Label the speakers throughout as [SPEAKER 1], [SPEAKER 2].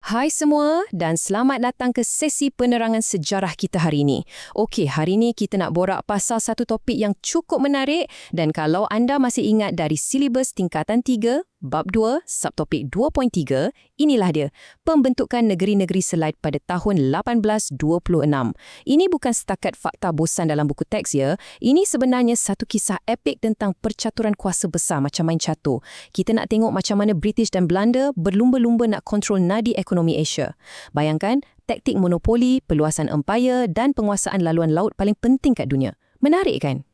[SPEAKER 1] Hai semua dan selamat datang ke sesi penerangan sejarah kita hari ini. Okey, hari ini kita nak borak pasal satu topik yang cukup menarik dan kalau anda masih ingat dari silibus tingkatan 3, bab 2, subtopik 2.3, inilah dia, pembentukan negeri-negeri Selat pada tahun 1826. Ini bukan setakat fakta bosan dalam buku teks ya, ini sebenarnya satu kisah epik tentang percaturan kuasa besar macam main catur. Kita nak tengok macam mana British dan Belanda berlumba-lumba nak kontrol nadi ekonomi Asia. Bayangkan, taktik monopoli, peluasan empayar dan penguasaan laluan laut paling penting kat dunia. Menarik kan?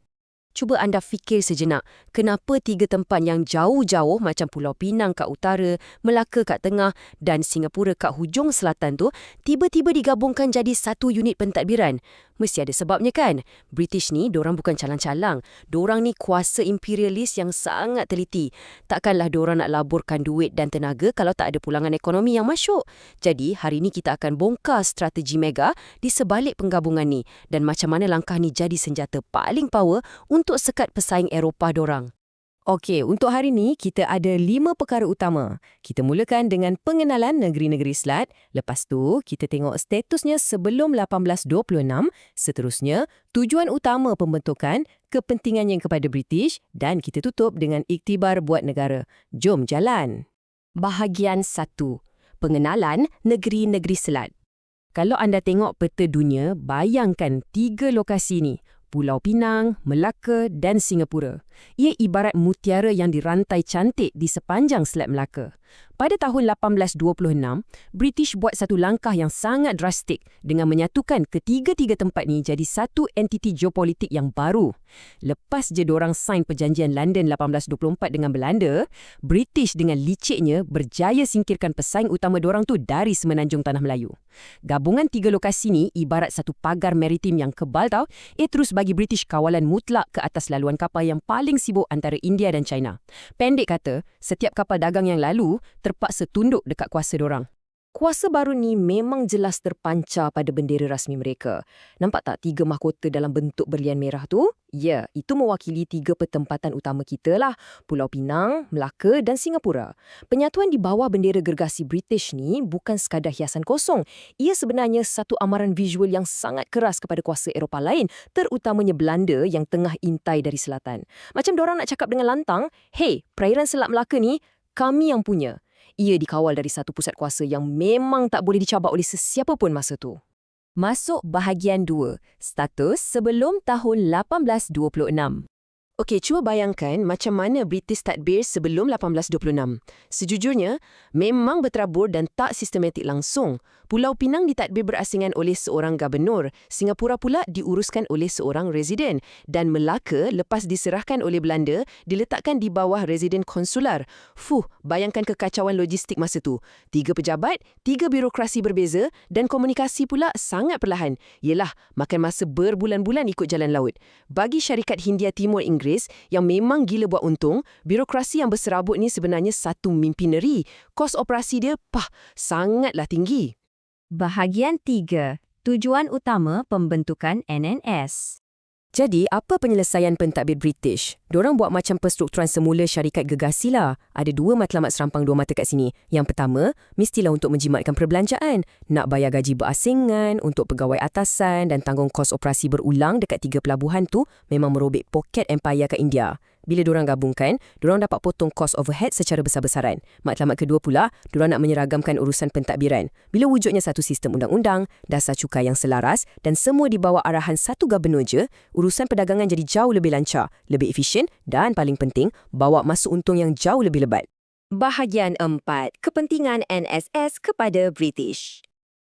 [SPEAKER 2] Cuba anda fikir sejenak, kenapa tiga tempat yang jauh-jauh macam Pulau Pinang kat utara, Melaka kat tengah dan Singapura kat hujung selatan tu tiba-tiba digabungkan jadi satu unit pentadbiran? Mesti ada sebabnya kan? British ni, dorang bukan calang-calang. Dorang ni kuasa imperialis yang sangat teliti. Takkanlah dorang nak laburkan duit dan tenaga kalau tak ada pulangan ekonomi yang masuk. Jadi, hari ni kita akan bongkar strategi mega di sebalik penggabungan ni dan macam mana langkah ni jadi senjata paling power untuk sekat pesaing Eropah dorang.
[SPEAKER 1] Okey, untuk hari ini kita ada 5 perkara utama. Kita mulakan dengan pengenalan negeri-negeri Selat. Lepas tu, kita tengok statusnya sebelum 1826. Seterusnya, tujuan utama pembentukan, kepentingannya kepada British dan kita tutup dengan iktibar buat negara. Jom jalan.
[SPEAKER 2] Bahagian 1. Pengenalan negeri-negeri Selat. Kalau anda tengok peta dunia, bayangkan 3 lokasi ni. Pulau Pinang, Melaka dan Singapura. Ia ibarat mutiara yang dirantai cantik di sepanjang Selat Melaka. Pada tahun 1826, British buat satu langkah yang sangat drastik dengan menyatukan ketiga-tiga tempat ni jadi satu entiti geopolitik yang baru. Lepas je dorang sign perjanjian London 1824 dengan Belanda, British dengan liciknya berjaya singkirkan pesaing utama dorang tu dari semenanjung Tanah Melayu. Gabungan tiga lokasi ni ibarat satu pagar maritim yang kebal tau. Ia terus bagi British kawalan mutlak ke atas laluan kapal yang paling sibuk antara India dan China. Pendek kata, setiap kapal dagang yang lalu terpaksa tunduk dekat kuasa dorang. Kuasa baru ni memang jelas terpancar pada bendera rasmi mereka. Nampak tak 3 mahkota dalam bentuk berlian merah tu? Ya, itu mewakili 3 pertempatan utama kita lah. Pulau Pinang, Melaka dan Singapura. Penyatuan di bawah bendera gergasi British ni bukan sekadar hiasan kosong. Ia sebenarnya satu amaran visual yang sangat keras kepada kuasa Eropah lain, terutamanya Belanda yang tengah intai dari selatan. Macam dorang nak cakap dengan lantang, hey, perairan Selat Melaka ni, kami yang punya. Ia dikawal dari satu pusat kuasa yang memang tak boleh dicabak oleh sesiapa pun masa tu. Masuk bahagian 2, status sebelum tahun 1826. Okey, cuba bayangkan macam mana British tadbir sebelum 1826. Sejujurnya, memang berterabur dan tak sistematik langsung. Pulau Pinang ditadbir berasingan oleh seorang gubernur, Singapura pula diuruskan oleh seorang residen, dan Melaka lepas diserahkan oleh Belanda diletakkan di bawah residen konsular. Bayangkan kekacauan logistik masa tu. 3 pejabat, 3 birokrasi berbeza dan komunikasi pula sangat perlahan. Yelah, makan masa berbulan-bulan ikut jalan laut. Bagi syarikat Hindia Timur Inggeris yang memang gila buat untung, birokrasi yang berserabut ni sebenarnya satu mimpi neri. Kos operasi dia, sangatlah tinggi.
[SPEAKER 3] Bahagian 3. Tujuan utama pembentukan NNS.
[SPEAKER 2] Jadi, apa penyelesaian pentadbir British? Diorang buat macam perstrukturan semula syarikat gergasi lah. Ada 2 matlamat serampang 2 mata kat sini. Yang pertama, mestilah untuk menjimatkan perbelanjaan. Nak bayar gaji berasingan untuk pegawai atasan dan tanggung kos operasi berulang dekat 3 pelabuhan tu memang merobek poket empayar kat India. Bila diorang gabungkan, diorang dapat potong kos overhead secara besar-besaran. Matlamat kedua pula, diorang nak menyeragamkan urusan pentadbiran. Bila wujudnya satu sistem undang-undang, dasar cukai yang selaras dan semua di bawah arahan satu gubernur je, urusan perdagangan jadi jauh lebih lancar, lebih efisien dan paling penting, bawa masuk untung yang jauh lebih lebat.
[SPEAKER 3] Bahagian 4. Kepentingan NSS kepada British.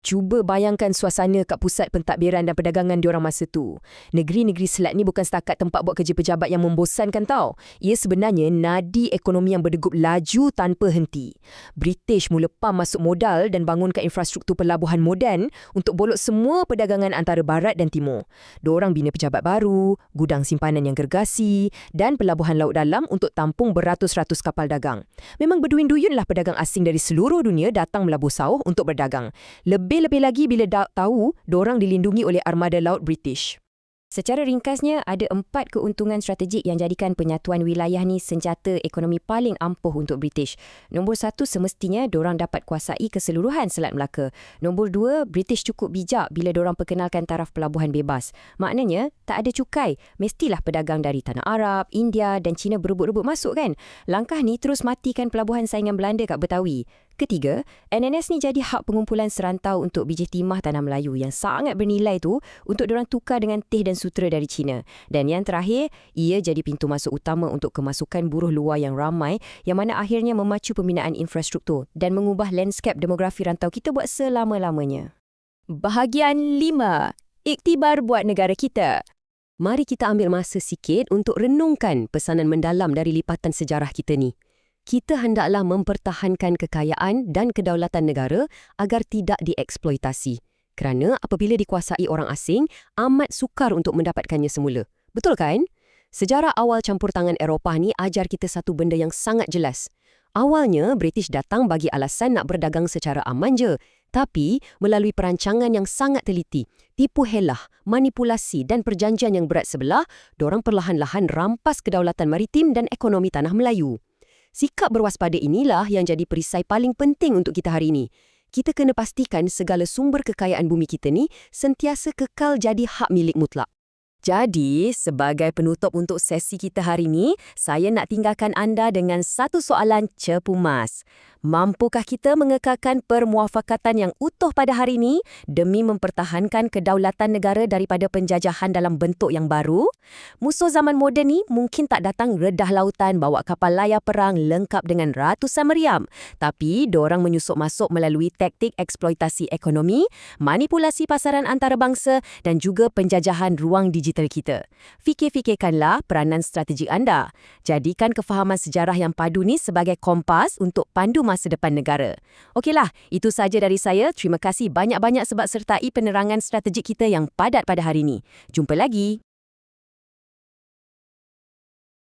[SPEAKER 2] Cuba bayangkan suasana kat pusat pentadbiran dan perdagangan diorang masa tu. Negeri-negeri Selat ni bukan setakat tempat buat kerja pejabat yang membosankan tau. Ia sebenarnya nadi ekonomi yang berdegup laju tanpa henti. British mula pam masuk modal dan bangunkan infrastruktur pelabuhan moden untuk bolot semua perdagangan antara barat dan timur. Diorang bina pejabat baru, gudang simpanan yang gergasi dan pelabuhan laut dalam untuk tampung beratus-ratus kapal dagang. Memang berduyun-duyunlah pedagang asing dari seluruh dunia datang melabur sauh untuk berdagang. Lebih lagi bila tahu dorang dilindungi oleh armada laut British. Secara ringkasnya, ada 4 keuntungan strategik yang jadikan penyatuan wilayah ni senjata ekonomi paling ampuh untuk British. Nombor 1, semestinya dorang dapat kuasai keseluruhan Selat Melaka. Nombor 2, British cukup bijak bila dorang perkenalkan taraf pelabuhan bebas. Maknanya, tak ada cukai. Mestilah pedagang dari tanah Arab, India dan China berebut-rebut masuk kan? Langkah ni terus matikan pelabuhan saingan Belanda kat Betawi. Ketiga, NNS ni jadi hak pengumpulan serantau untuk biji timah tanah Melayu yang sangat bernilai tu untuk diorang tukar dengan teh dan sutera dari China. Dan yang terakhir, ia jadi pintu masuk utama untuk kemasukan buruh luar yang ramai yang mana akhirnya memacu pembinaan infrastruktur dan mengubah lanskap demografi rantau kita buat selama-lamanya.
[SPEAKER 3] Bahagian 5. Iktibar buat negara kita.
[SPEAKER 1] Mari kita ambil masa sikit untuk renungkan pesanan mendalam dari lipatan sejarah kita ni. Kita hendaklah mempertahankan kekayaan dan kedaulatan negara agar tidak dieksploitasi. Kerana apabila dikuasai orang asing, amat sukar untuk mendapatkannya semula. Betul kan? Sejarah awal campur tangan Eropah ni ajar kita satu benda yang sangat jelas. Awalnya, British datang bagi alasan nak berdagang secara aman je. Tapi, melalui perancangan yang sangat teliti, tipu helah, manipulasi dan perjanjian yang berat sebelah, dorang perlahan-lahan rampas kedaulatan maritim dan ekonomi tanah Melayu. Sikap berwaspada inilah yang jadi perisai paling penting untuk kita hari ini. Kita kena pastikan segala sumber kekayaan bumi kita ni sentiasa kekal jadi hak milik mutlak.
[SPEAKER 3] Jadi, sebagai penutup untuk sesi kita hari ini, saya nak tinggalkan anda dengan satu soalan cepu mas. Mampukah kita mengekalkan permuafakatan yang utuh pada hari ini demi mempertahankan kedaulatan negara daripada penjajahan dalam bentuk yang baru? Musuh zaman moden ni mungkin tak datang redah lautan bawa kapal layar perang lengkap dengan ratusan meriam. Tapi, dorang menyusup masuk melalui taktik eksploitasi ekonomi, manipulasi pasaran antarabangsa dan juga penjajahan ruang digital kita. Fikir-fikirkanlah peranan strategi anda. Jadikan kefahaman sejarah yang padu ni sebagai kompas untuk pandu masa depan negara. Okeylah, itu saja dari saya. Terima kasih banyak-banyak sebab sertai penerangan strategi kita yang padat pada hari ini. Jumpa lagi.